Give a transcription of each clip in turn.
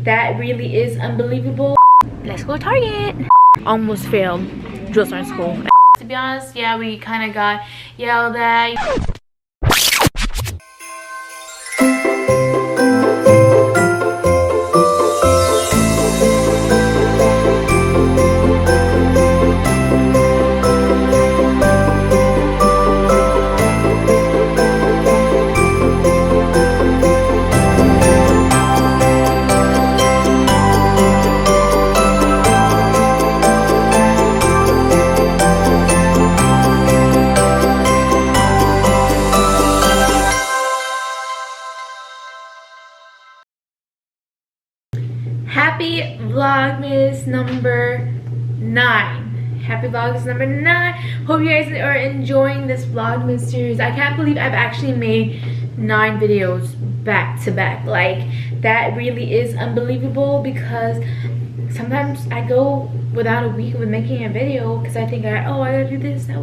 that really is unbelievable. Let's go Target. Almost failed drill sergeant school. To be honest, yeah, we kind of got yelled at. Happy Vlogmas number 9. Happy Vlogmas number 9. Hope you guys are enjoying this Vlogmas series. I can't believe I've actually made 9 videos back to back. Like, that really is unbelievable, because sometimes I go without a week with making a video because I think I gotta do this, that,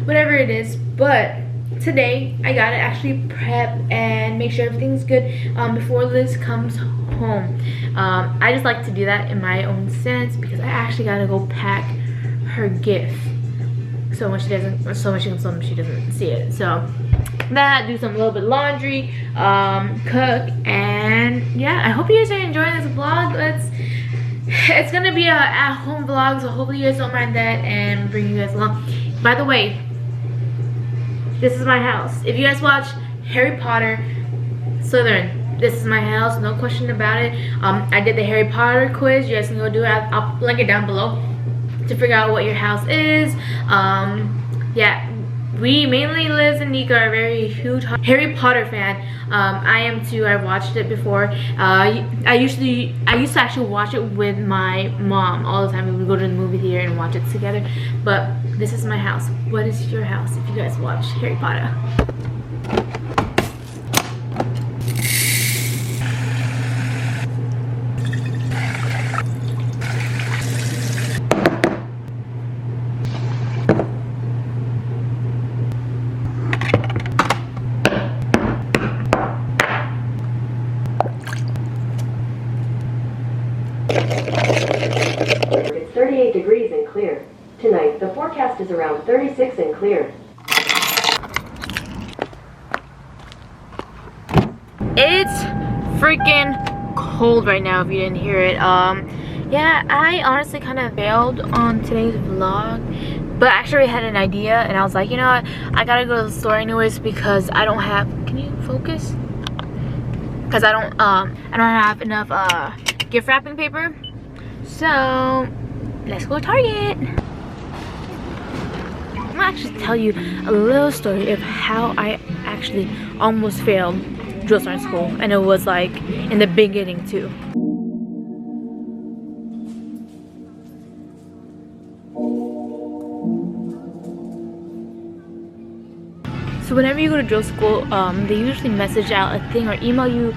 whatever it is. But today I gotta actually prep and make sure everything's good before Liz comes home. I just like to do that in my own sense, because I actually gotta go pack her gift so when she can she doesn't see it. So that, do some little bit of laundry, cook, and yeah, I hope you guys are enjoying this vlog. It's gonna be a at-home vlog, so hopefully you guys don't mind that and bring you guys along. By the way, this is my house. If you guys watch Harry Potter, Slytherin, this is my house, no question about it. I did the Harry Potter quiz. You guys can go do it. I'll link it down below to figure out what your house is. Yeah, we mainly, Liz and Nika, are very huge Harry Potter fan. I am too. I watched it before. I used to actually watch it with my mom all the time. We would go to the movie theater and watch it together. But this is my house. What is your house if you guys watch Harry Potter? It's 38 degrees and clear. Tonight, the forecast is around 36 and clear. It's freaking cold right now, if you didn't hear it. Yeah, I honestly kind of failed on today's vlog, but I actually had an idea, and I was like, you know what, I gotta go to the store anyways, because I don't have, can you focus? Because I don't have enough gift wrapping paper. So let's go to Target. I'm gonna actually tell you a little story of how I actually almost failed drill sergeant school, and it was like in the beginning too. So whenever you go to drill school, they usually message out a thing or email you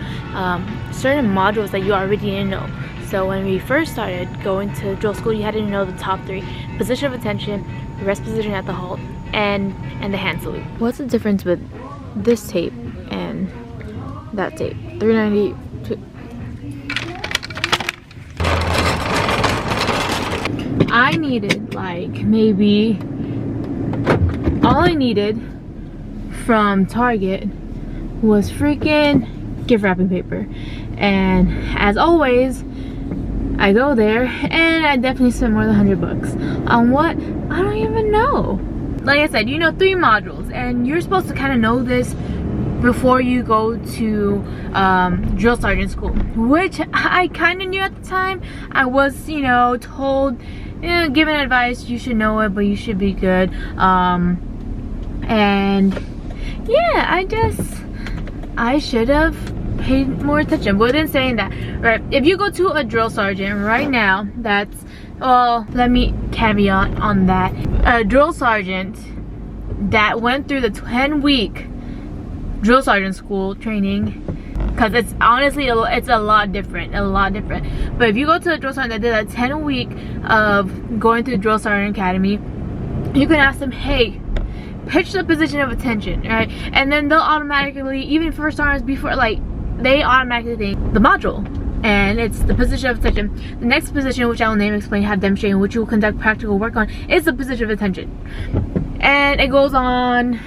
certain modules that you already didn't know. So when we first started going to drill school, you had to know the top 3: position of attention, rest position at the halt, and the hand salute. What's the difference with this tape and that tape? 392. I needed like maybe, all I needed from Target was freaking gift wrapping paper, and as always I go there and I definitely spent more than 100 bucks on what? I don't even know. Like I said, you know, 3 modules, and you're supposed to kind of know this before you go to drill sergeant school, which I kind of knew at the time. I was, you know, told, you know, given advice, you should know it, but you should be good. And yeah, I should have paid more attention. But in saying that, right, if you go to a drill sergeant right now, that's, well, let me caveat on that. A drill sergeant that went through the 10-week drill sergeant school training, because it's honestly, it's a lot different. But if you go to a drill sergeant that did a 10-week of going through drill sergeant academy, you can ask them, hey, pitch the position of attention, right? And then they'll automatically, even first sergeants before, like, they automatically think the module, and it's the position of attention. The next position, which I will name, explain, have demonstrate, which you will conduct practical work on, is the position of attention. And it goes on.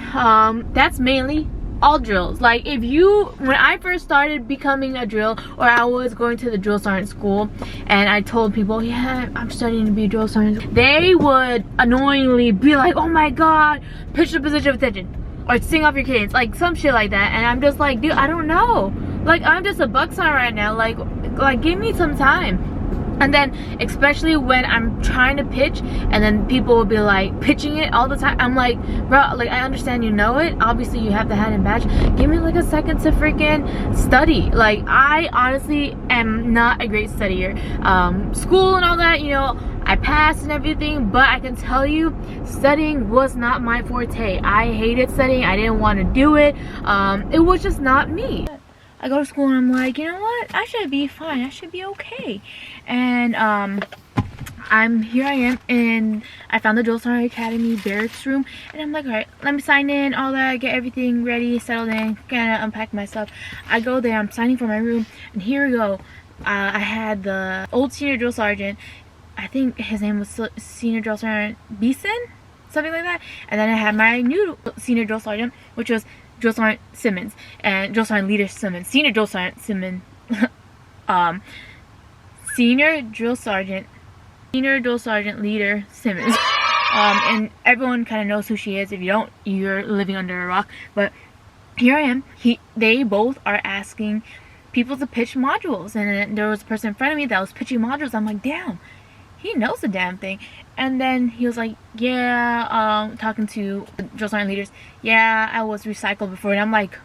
That's mainly all drills. Like when I first started becoming a drill, or I was going to the drill sergeant school, and I told people, yeah, I'm studying to be a drill sergeant, they would annoyingly be like, oh my god, pitch the position of attention, or sing off your kids, like some shit like that. And I'm just like, dude, I don't know, like I'm just a buck sign right now, like give me some time. And then especially when I'm trying to pitch, and then people will be like pitching it all the time, I'm like, bro, like I understand you know it, obviously you have the hat and badge, give me like a second to freaking study. Like I honestly am not a great studier. School and all that, you know, I passed and everything, but I can tell you studying was not my forte. I hated studying. I didn't want to do it. It was just not me. I go to school and I'm like, you know what? I should be fine. I should be okay. And here I am, and I found the Drill Sergeant Academy barracks room, and I'm like, all right, let me sign in, all that, get everything ready, settled in, kind of unpack my stuff. I go there, I'm signing for my room, and here we go. I had the old senior drill sergeant. I think his name was Senior Drill Sergeant Beeson, something like that. And then I had my new senior drill sergeant, which was Drill Sergeant Simmons, and Drill Sergeant Leader Simmons, Senior Drill Sergeant Simmons, Senior Drill Sergeant Leader Simmons. And everyone kind of knows who she is. If you don't, you're living under a rock. But here I am. They both are asking people to pitch modules, and then there was a person in front of me that was pitching modules. I'm like, damn, he knows the damn thing. And then he was like, yeah, talking to drill sergeant leaders, yeah, I was recycled before. And I'm like,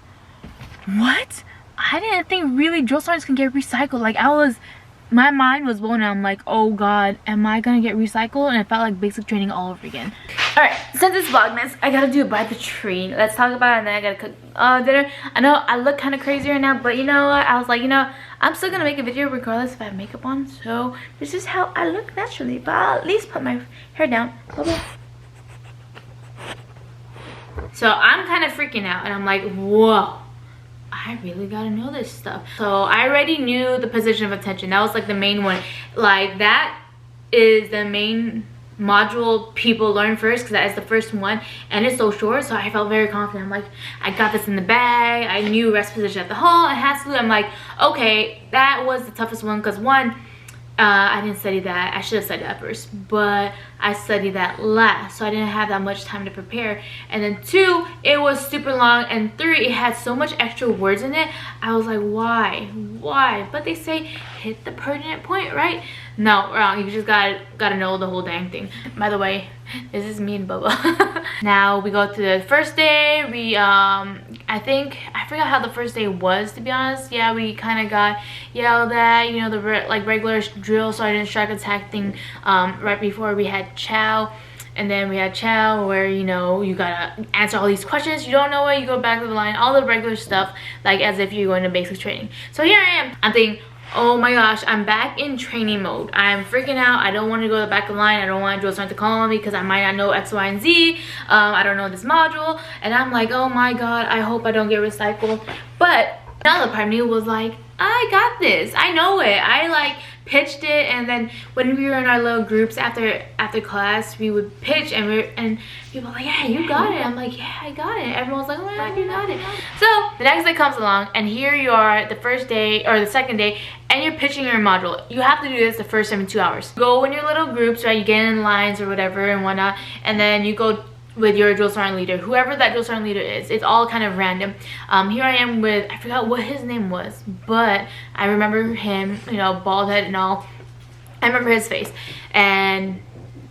what? I didn't think really drill sergeants can get recycled. Like my mind was blown. I'm like, oh god, am I gonna get recycled? And it felt like basic training all over again. Alright, since it's Vlogmas, I gotta do it by the train. Let's talk about it, and then I gotta cook dinner. I know I look kind of crazy right now, but you know what? I was like, you know, I'm still gonna make a video regardless if I have makeup on. So this is how I look naturally, but I'll at least put my hair down. Bye-bye. So I'm kind of freaking out, and I'm like, whoa, I really gotta know this stuff. So I already knew the position of attention. That was like the main one. Like that is the main module people learn first, because that is the first one, and it's so short. So I felt very confident. I'm like, I got this in the bag. I knew rest position at the hall and hat salute. I'm like, okay, that was the toughest one, because one, I didn't study that. I should have studied that first, but I studied that last, so I didn't have that much time to prepare. And then two, it was super long, and three, it had so much extra words in it. I was like, why? But they say hit the pertinent point, right? No, wrong. You just gotta know the whole dang thing. By the way, this is me and Bubba. Now we go to the first day. We I forgot how the first day was, to be honest. Yeah, we kind of got yelled at, you know, the regular drill sergeant strike attack thing. Right before we had chow. And then we had chow, where, you know, you gotta answer all these questions. You don't know it, you go back to the line, all the regular stuff, like as if you're going to basic training. So here I am. I'm thinking, oh my gosh, I'm back in training mode. I'm freaking out. I don't want to go to the back of the line. I don't want drill sergeant to call on me because I might not know X, Y, and Z. I don't know this module. And I'm like, oh my god, I hope I don't get recycled. But another part of me was like, I got this. I know it. I like pitched it, and then when we were in our little groups after class, we would pitch, and people were like, yeah, you got it. I'm like, yeah, I got it. Everyone's like, oh my god, you got it. So the next day comes along, and here you are, the first day or the second day, and you're pitching your module. You have to do this the first 72 hours. Go in your little groups, right? You get in lines or whatever and whatnot, and then you go with your drill sergeant leader, whoever that drill sergeant leader is. It's all kind of random. Here I am with, I forgot what his name was, but I remember him, you know, bald head and all. I remember his face. And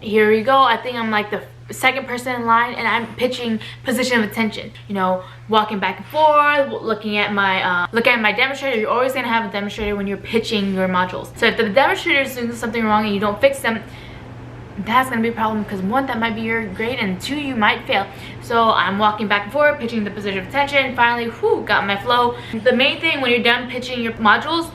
here we go. I think I'm like the second person in line, and I'm pitching position of attention. You know, walking back and forth, looking at my demonstrator. You're always gonna have a demonstrator when you're pitching your modules. So if the demonstrator is doing something wrong and you don't fix them, that's gonna be a problem, because one, that might be your grade, and two, you might fail. So I'm walking back and forth, pitching the position of attention. Finally, got my flow. The main thing when you're done pitching your modules,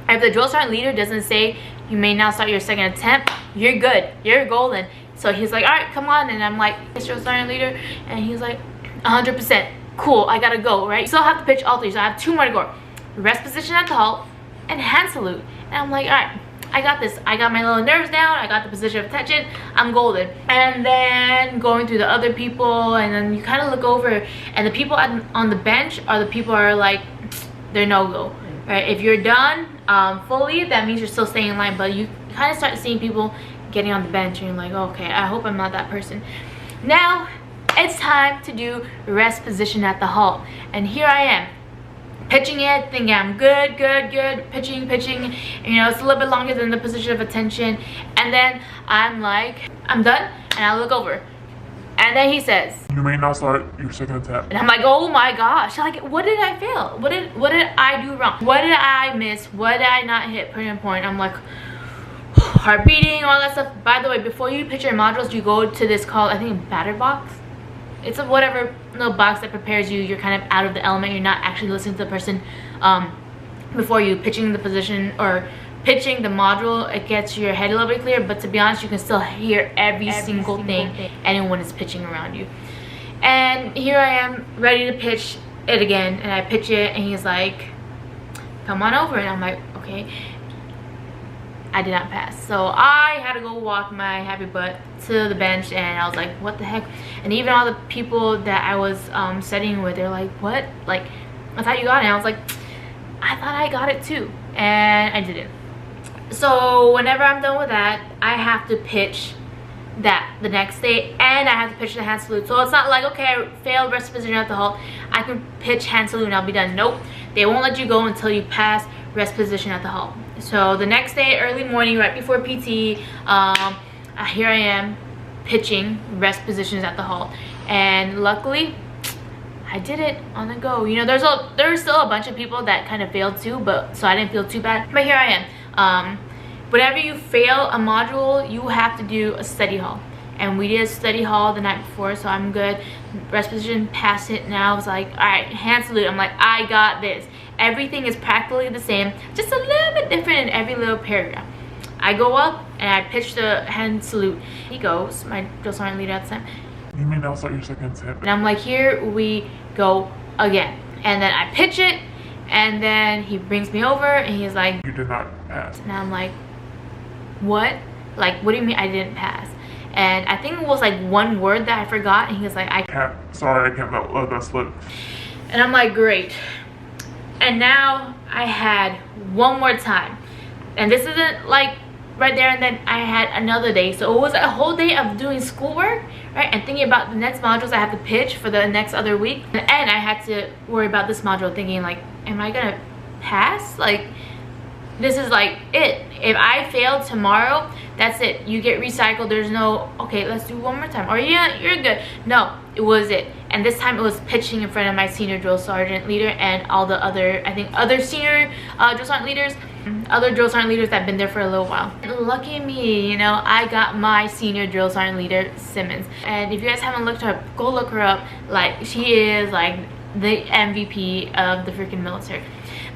if the drill sergeant leader doesn't say you may now start your second attempt, you're good, you're golden. So he's like, all right, come on. And I'm like, it's drill sergeant leader, and he's like, 100%, cool, I gotta go, right? Still have to pitch all three, so I have two more to go. Rest position at the halt, and hand salute. And I'm like, all right, I got this. I got my little nerves down. I got the position of attention. I'm golden. And then going through the other people, and then you kind of look over, and the people on the bench are the people who are like, they're no-go, right? If you're done fully, that means you're still staying in line, but you kind of start seeing people getting on the bench, and you're like, okay, I hope I'm not that person. Now it's time to do rest position at the halt, and here I am pitching it, thinking I'm good, pitching, you know, it's a little bit longer than the position of attention, and then I'm like, I'm done, and I look over, and then he says, you may now start your second attempt. and I'm like, oh my gosh, like, what did I fail? What did I do wrong? What did I miss? What did I not hit point? I'm like, heart beating, all that stuff. By the way, before you pitch your modules, you go to this called, I think, batter box. It's a whatever little box that prepares you. You're kind of out of the element. You're not actually listening to the person before you pitching the position or pitching the module. It gets your head a little bit clear, but to be honest, you can still hear every single thing anyone is pitching around you. And here I am ready to pitch it again, and I pitch it, and he's like, come on over. And I'm like, okay. I did not pass, so I had to go walk my happy butt to the bench, and I was like, what the heck? And even all the people that I was studying with, they're like, what? Like, I thought you got it. And I was like, I thought I got it too, and I didn't. So whenever I'm done with that, I have to pitch that the next day, and I have to pitch the hand salute. So it's not like, okay, I failed rest position at the halt, I can pitch hand salute and I'll be done. Nope, they won't let you go until you pass rest position at the halt. So the next day, early morning, right before PT, here I am pitching rest positions at the halt, and luckily I did it on the go. You know, there's still a bunch of people that kind of failed too, but so I didn't feel too bad. But here I am. Whenever you fail a module, you have to do a study hall, and we did a study hall the night before, so I'm good. Rest position, pass it. Now I was like, all right, hand salute. I'm like, I got this. Everything is practically the same, just a little bit different in every little paragraph. I go up and I pitch the hand salute. He goes, my drill sergeant leader at the time, You may now start your second attempt. and I'm like, here we go again. And then I pitch it, and then he brings me over, and he's like, You did not pass. and I'm like, what? Like, what do you mean I didn't pass? And I think it was like one word that I forgot, and he was like, Sorry, I can't let that slip. and I'm like, great. And now I had one more time, and this isn't like right there and then. I had another day, so it was a whole day of doing schoolwork, right, and thinking about the next modules I have to pitch for the next other week, and I had to worry about this module, thinking like, am I gonna pass? Like, this is like it. If I fail tomorrow, that's it. You get recycled. There's no, okay, let's do one more time, or yeah, you're good. No, it was it. And this time it was pitching in front of my senior drill sergeant leader and all the other, I think, other senior drill sergeant leaders, other drill sergeant leaders that have been there for a little while. Lucky me, you know, I got my senior drill sergeant leader, Simmons. And if you guys haven't looked her up, go look her up. Like, she is like the MVP of the freaking military.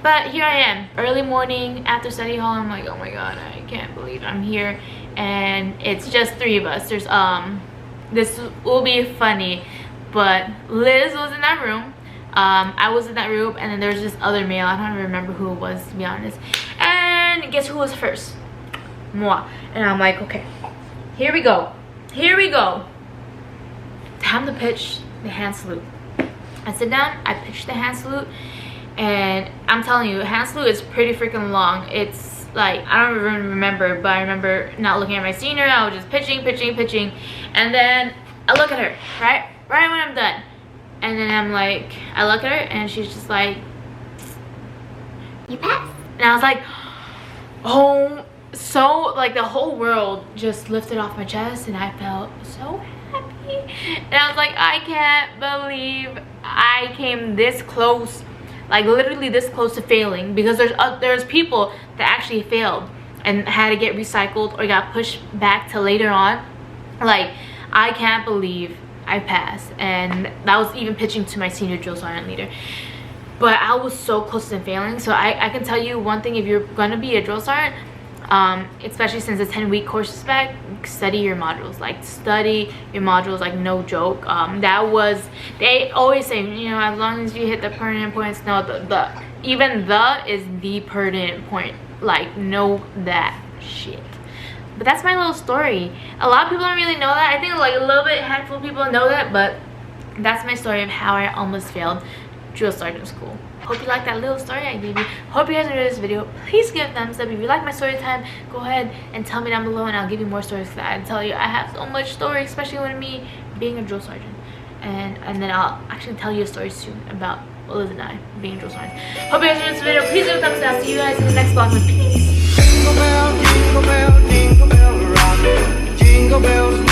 But here I am, early morning after study hall. I'm like, oh my god, I can't believe I'm here, and it's just 3 of us. There's this will be funny, but Liz was in that room, I was in that room, and then there's this other male. I don't even remember who it was, to be honest. And guess who was first? Moi. And I'm like, okay, here we go, time to pitch the hand salute. I sit down, I pitch the hand salute, and I'm telling you, hand salute is pretty freaking long. It's like, I don't even remember, but I remember not looking at my senior. I was just pitching, and then I look at her right when I'm done, and then I'm like, I look at her, and she's just like, you passed. And I was like, oh, so like the whole world just lifted off my chest, and I felt so happy. And I was like, I can't believe I came this close, like literally this close to failing, because there's people that actually failed and had to get recycled or got pushed back to later on. Like, I can't believe I passed, and that was even pitching to my senior drill sergeant leader. But I was so close to failing. So I can tell you one thing: if you're gonna be a drill sergeant, especially since it's 10-week course spec, study your modules. Like, study your modules, like, no joke. That was, they always say, you know, as long as you hit the permanent points. No, the even the is the pertinent point. Like, know that shit. But that's my little story. A lot of people don't really know that. I think like a little bit, handful of people know that, but that's my story of how I almost failed drill sergeant school. Hope you like that little story I gave you. Hope you guys enjoyed this video. Please give a thumbs up. If you like my story time, go ahead and tell me down below, and I'll give you more stories. Because I tell you, I have so much story, especially with me being a drill sergeant. And then I'll actually tell you a story soon about Liz and I being a drill sergeant. Hope you guys enjoyed this video. Please give a thumbs up. See you guys in the next vlog. Peace. Jingle bell, jingle bell, jingle bell rock. Jingle bells.